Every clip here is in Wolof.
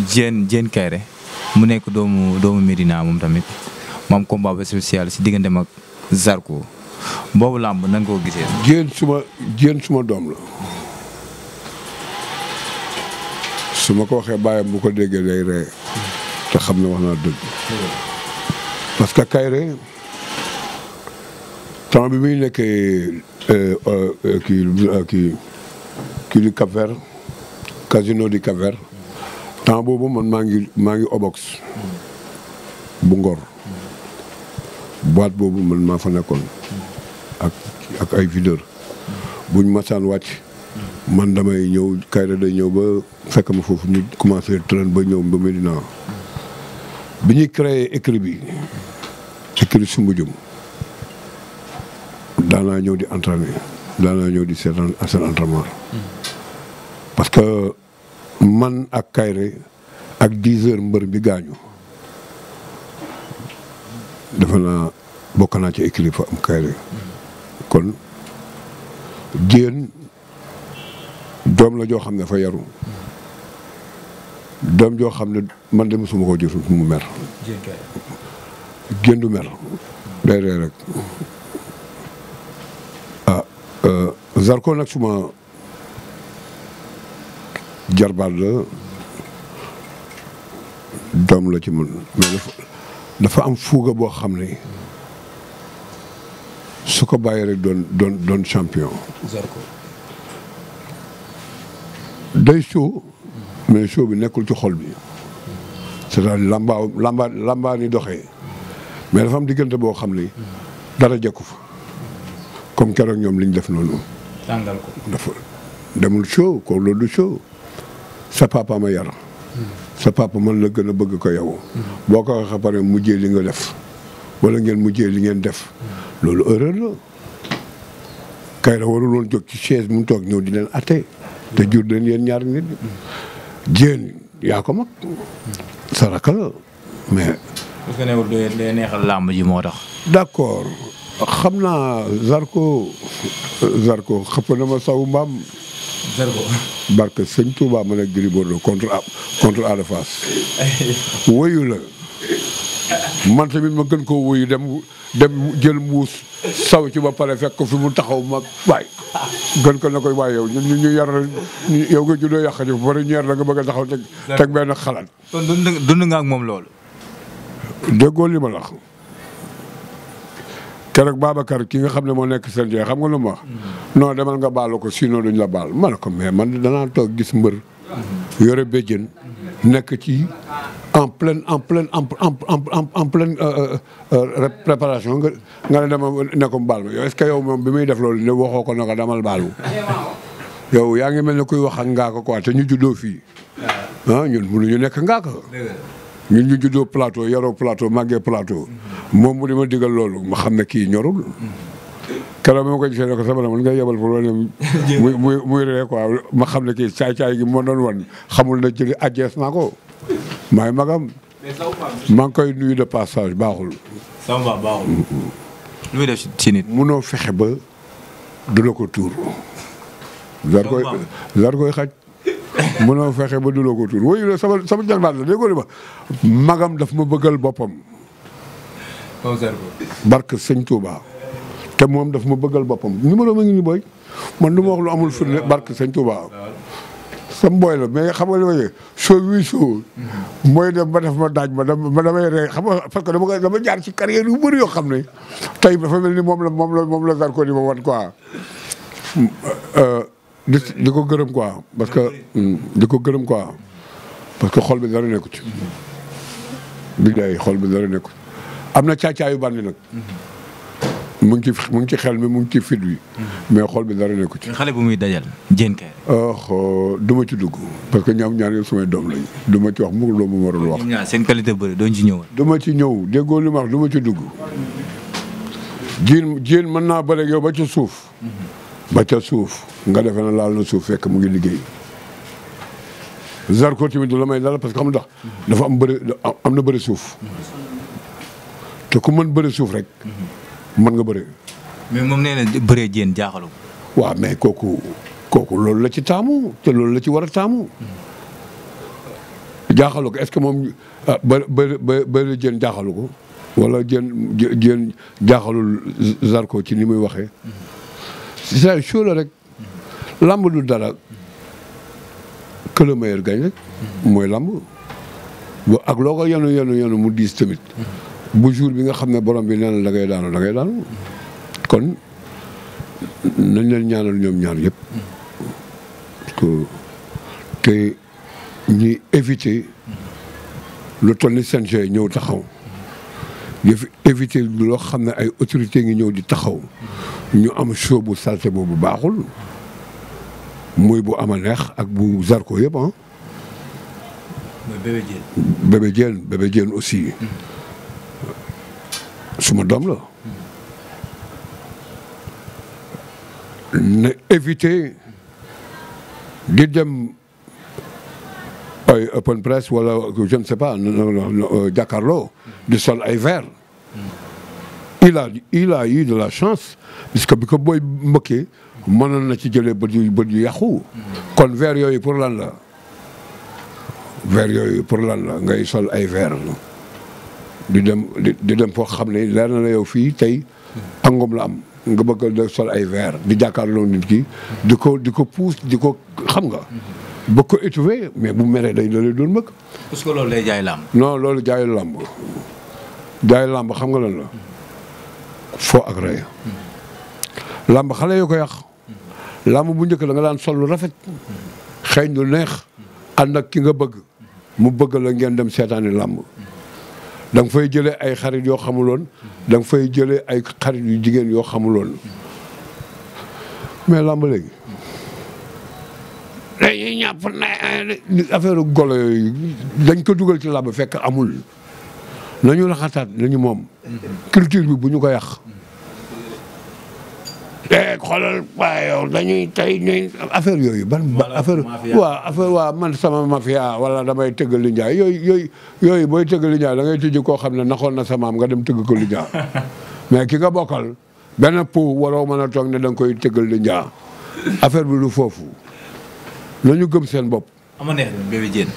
Diène Kaïré mu nekk doomu Médina moom tamit mu am combat ba spécial si digganteem ak Zarko boobu làmb nan koo gisee. Diène suma doom la su ma ko waxee bàyyam bu ko déggee day ree te xam ne wax naa dëgg parce que Kaïré temps bi muy nekkee kii di Cap-Vert casino di Cap-Vert temps boobu man maa ngi Obox bu Ngor boîte boobu man maa fa nekkoon ak ay videur buñ masaan wàcc man damay ñëw Kaïré day ñëw ba fekk ma foofu ñu commencé train ba ñëw ba Médina bi ñuy créé écrit bi écrit Soumbédioune daanaa ñëw di entraîner daanaa ñëw di seetaan seen entraînement parce que man ak Kaïré ak 10 heures mbër bi gaañu defe naa bokk naa ci équilibre fa am Kaïré kon Diène doom la joo xam ne fa yaru doom joo xam ne man de mosuma ko jël mu mer. Diène du mer day ree rek Zarko nag suma jarbaat la doom la ci man mais dafa am fuuga boo xam ne su ko bàyyi rek doon champion. Zarko day show mais show bi nekkul ci xol bi c'est-à-dire lambaa ni doxee mais dafa am diggante boo xam ne dara jekku fa comme keroog ñoom liñ def noonu. tàngal ko dafa demul show ko loolu du show sa papa ma yar sa papa man la gën a bëgg ko yow boo ko waxee pare mujjee li nga def wala ngeen mujjee li ngeen def loolu erreur la Kaïré warul woon jóg ci chaise mu toog ñëw di leen atte te jur leen yéen ñaar nit Diène yaa ko mag saraka la mais parce que newul day neexal làmb ji moo tax. d'accord xam naa Zarko xëpp na ma sawu mbaam. Zarko. barke sëñ Touba ma ne Gris Bordeaux contre Ada Fass. woyu la man tamit ma gën koo woyu dem jël mbuus saw ci ba pare fekk ko fi mu taxaw ma waay gën ko na koy waay yow ñu yar yow nga juddoo yàq ji ba pare ñu yar la nga bëgg a taxaw teg benn xalaat. kon dund nga ak moom loolu. déggoo li ma la wax keroog Babacar ki nga xam ne moo nekk seen jee xam nga lu ma wax non demal nga baalu ko sinon duñ la baal ma ne ko mais man danaa toog gis mbër yore béjjën nekk ci en pleine préparation nga ne dama ne ko baal ma yow est-ce que yow moom bi muy def loolu ne waxoo ko ne ko damal baalu yow yaa ngi mel ne kuy wax ak ngaa ko quoi te ñu juddoo fii ñun mënuñu nekk ngaa ko ñun ñu juddoo plateau yaroo plateau màggee plateau moom mu di ma digal loolu ma xam ne kii ñorul keroog bi ma ko gisee ne ko sama mën ngay yebal pour loolu muy ree quoi ma xam ne kii caay-caay gi ma doon wan xamul na jëli adjees naa ko maay magam maa ngi koy nuyu de passage baaxul. sama baaxul. lu muy def ci nit. munoo fexe ba du la ko tuur. Zarkoy xaj. munoo fexe ba du la ko tuur woyu la sama jalbaat la déggoo li ma magam daf ma bëggal boppam. barke sëñ Touba. te moom daf ma bëggal boppam numéro ma ngi ni booy man du ma wax lu amul firnde barke sëñ Touba. sam booy la mais xam nga li ma yëg soo wii soo mooy dem ba def ma daaj ma damay ree xam nga parce que dama jaar ci carrière yu bëri yoo xam ne tey dafa mel ni moom la Zarko di ma wan quoi di ko gërëm quoi parce que di ko gërëm quoi parce que xol bi dara nekku ci bi day xol bi dara nekku am na caacaayu bandi nag mu ngi ci xel mi mu ngi ci fit wi mais xol bi dara nekku ci. xale bu muy dajal Diène Kaïré. du ma ci dugg parce que ñoom ñaar yëpp samay doom lañ du ma ci wax mu loo ma warul wax. ñoom ñaar seen qualité bëri doo ci ñëw. du ma ci ñëw déggoo li ma wax du ma ci dugg. Diène mën naa bëre yow ba ca suuf. ba ca suuf nga defe na laal na suuf fekk mu ngi liggéey. Zarko tamit du la may dara parce que xam nga dafa am na bëri suuf. te ku mën bëri suuf rek. mën nga bëri. mais moom nee na bëree Diène jaaxalu. waaw mais kooku loolu la ci taamu te loolu la ci war a taamu. jaaxalu ko est-ce que moom bëri jën jaaxalu ko wala jën jaaxalul Zarko ci ni muy waxee. c'est chaud la rek. lamb du dara que le meilleur gagne rek. mooy lamb. ak loo ko yenu mu diis tamit. bu jour bi nga xam ne borom bi nee na da ngay daanu kon nañ leen ñaanal ñoom ñaar yëpp. parce que te ñuy éviter lu toll ni CNG ñëw taxaw. éviter loo xam ne ay autorités ngi ñëw di taxaw. ñu am show bu salté boobu baaxul. muy bu ama neex ak bu Zarko yëpp ah. Bébé Diène aussi. suma doom la. na éviter di dem ay open press wala je ne sais pas jàkkaarloo di sol ay verre. il a eu de la chance puisque bi ko booy mbëkkee mënoon na ci jëlee bët yu yàqu. kon verre yooyu pour lan la. ngay sol ay verre di dem foo xam ne leer na la yow fii tey angom la am nga bëgg a sol ay verre di jàkkaarloo nit ki di ko puus di ko xam nga. bëgg ko étuver mais bu meree day lay doon bëgg. parce que loolu lay jaay làmb. non loolu jaay làmb xam nga lan la. foo ak rey. làmb xale yoo ko yàq. làmb bu njëkk la nga daan sol lu rafet. xeeñ lu neex. ànd ak ki nga bëgg. mu bëgg la ngeen dem seetaani làmb. da nga fay jëlee ay xarit yoo xamuloon. da nga fay jëlee ay xarit yu jigéen yoo xamuloon. mais làmb léegi. dañuy ñàpp ne affaire golo yooyu dañ ko dugal ci làmb fekk amul. nañu raxataat nañu moom. culture bi bu ñu ko yàq. xoolal waaye yow dañuy tey ñuy affaire yooyu ban affaire waa man sama mafia wala damay tëgg li njaay yooyu booy tëgg li njaay da ngay tëjji koo xam ne naxoon na sa maam nga dem tëgg ko li njaay mais ki nga bokkal benn pou waroo mën a toog ne da nga koy tëggal li njaay affaire bi lu foofu nañu gëm seen bopp. ama neex Bébé Diène.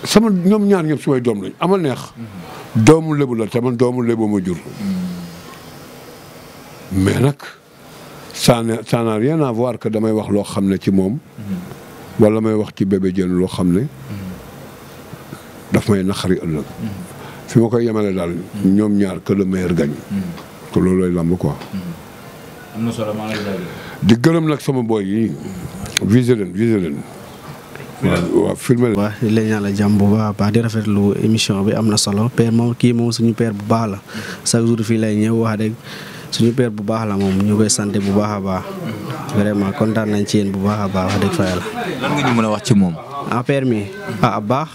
sama ñoom ñaar ñëpp sumay doom lañ ama neex. doomu lébu la te man doomu lébu ma jur. mais nag ça n'a rien à voir que damay wax loo xam ne ci moom. wala may wax ci Bébé Diène loo xam ne. daf may naqari ëllëg. fi ma koy yemale daal ñoom ñaar que le meilleur gagne. te loolu lay lamb quoi. am na solo maa ngi lay di gërëm nag sama boy yi. visé leen. waaw filmé leen. waaw di leen ñaanal jàmm bu baax a baax di rafetlu émission bi am na solo père moom kii moom suñu père bu baax la chaque jour fii lay ñëw wax dëgg suñu père bu baax la moom ñu koy sant bu baax a baax vraiment kontaan nañ ci yéen bu baax a baax wax dëgg fa yàlla. lan nga ñu mën a wax ci moom. ah père mi baax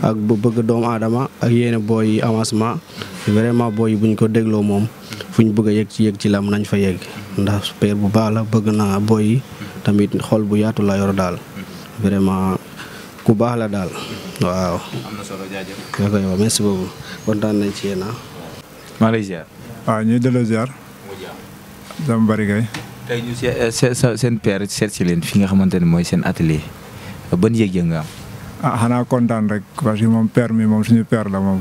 ak bu bëgg doomu aadama ak yéen booy yi avancement vraiment booy yi buñ ko dégloo moom fu ñu bëgg a yëg ci lam nañ fa yegg ndax père bu baax la bëgg naa booy yi tamit xol bu yaatu la yor daal. vraiment ku baax la daal waaw. am na solo jaajëf. waaw merci beaucoup kontaan nañ ci yéen maa lay ziar. waaw ñuy delloo ziar. dama bari kay. tey ñu seen père seet si leen fi nga xamante ne mooy seen atelier ban yëg-yëg nga am. xanaa kontaan rek parce que moom père mi moom suñu père la moom.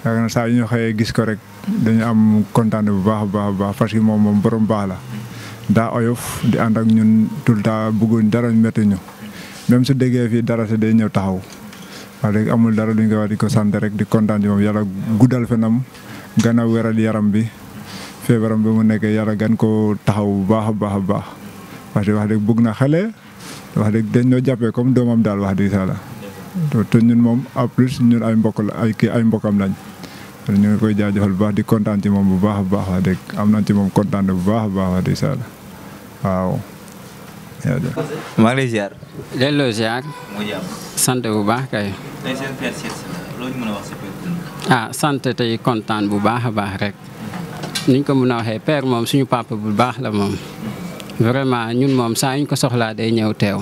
yaakaar naa saa yu ñu xëyee gis ko rek dañu am kontaan bu baax a baax parce que moom borom baax la. daa oyof di ànd ak ñun tout le temps bëgguñ dara métti ñu. même su déggee fii dara te day ñëw taxaw wax dëgg amul dara duñ koy wax di ko sant rek di kontaan ci moom yàlla guddal fenam gën a wéral yaram bi feebaram bi mu nekkee yàlla gan ko taxaw bu baax a baax wax dëgg bëgg na xale wax dëgg dañ ñoo jàppee comme doomam daal wax dëgg yàlla te ñun moom en plus ñun ay mbokk la ay mbokkam lañ ñu ngi koy jaajëfal bu baax di kontaan ci moom bu baax a baax wax dëgg am nañ ci moom kontaan bu baax a baax wax dëgg yàlla waaw. maa ngi lay ziar. delloo ziar. sant bu baax kay. tey seen père seet si la loo ñu mën a wax si père. sant tey kontaan bu baax a baax rek niñ ko mën a waxee père moom suñu papa bu baax la moom vraiment ñun moom saa ñu ko soxlaa day ñëw teew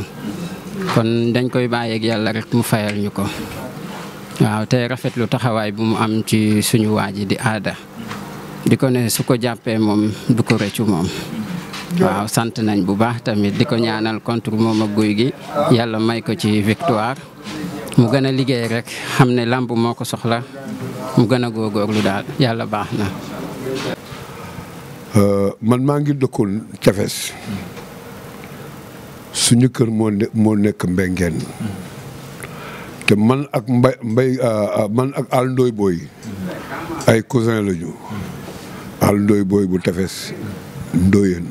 kon dañ koy bàyyeeg yàlla rek mu fayal ñu ko waaw tey rafetlu taxawaay bu mu am ci suñu waa ji di aada di ko ne su ko jàppee moom du ko rëccu moom. waaw sant nañ bu baax tamit di ko ñaanal contre moom ak guy gi yàlla may ko ci victoire mu gën a liggéey rek xam ne làmb moo ko soxla mu gën a góorgóorlu daal yàlla baax na. man maa ngi dëkkoon Cefes suñu kër moo nekk Mbengeen te man ak man ak Al Ndoy Boy ay cousin lañu. Al Ndoy Boy bu Tefes Ndoyeen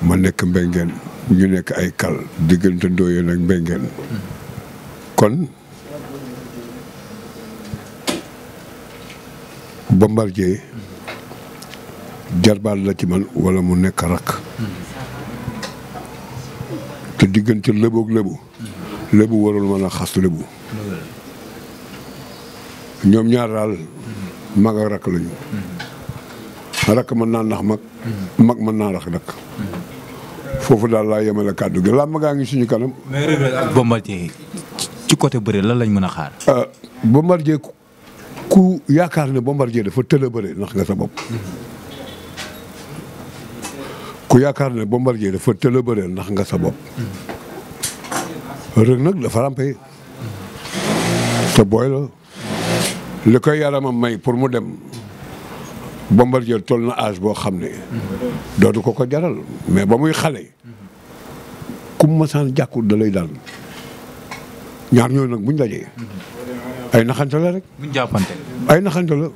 ma nekk Mbengeen ñu nekk ay kal diggante Ndoyeen ak Mbengeen kon Bombardier jarbaat la ci man wala mu nekk rakk te diggante lébu ak lébu warul mën a xas lébu ñoom ñaar daal mag ak rakk lañu. rakk mën naa nax mag mën naa rax rakk foofu daal laa yemale kàddu gi làmb gaa ngi suñu kanam. mais Reug Reug ak Bombardier ci côté bëre lan lañ mën a xaar. Bombardier ku yaakaar ne Bombardier dafa tële bëre nax nga sa bopp. ku yaakaar ne Bombardier dafa tële bëre nax nga sa bopp. Reug nag dafa rampé te booy la li koy yaramam may pour mu dem. Bombardier toll na âge boo xam ne dootu ko jaral mais ba muy xale ku mu masaan jàkkul da lay daal ñaar ñooñu nag buñ dajee ay naxante la rek. buñ jàppante. ay naxante la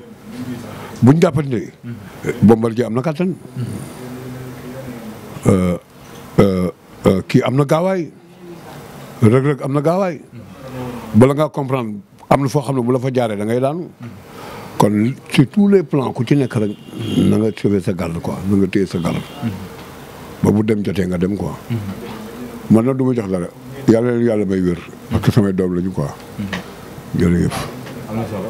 buñ jàppante Bombardier am na kattan kii am na gaawaay Reug Reug am na gaawaay bala ngaa comprendre am na foo xam ne bu la fa jaaree da ngay daanu. kon sur tous les plans ku ci nekk rek na nga sauver sa garde quoi na nga téye sa garde ba bu dem jotee nga dem quoi. man nag du ma jox dara yàlla leen yàlla may wér parce que samay doom lañu quoi. jërëjëf. am na solo.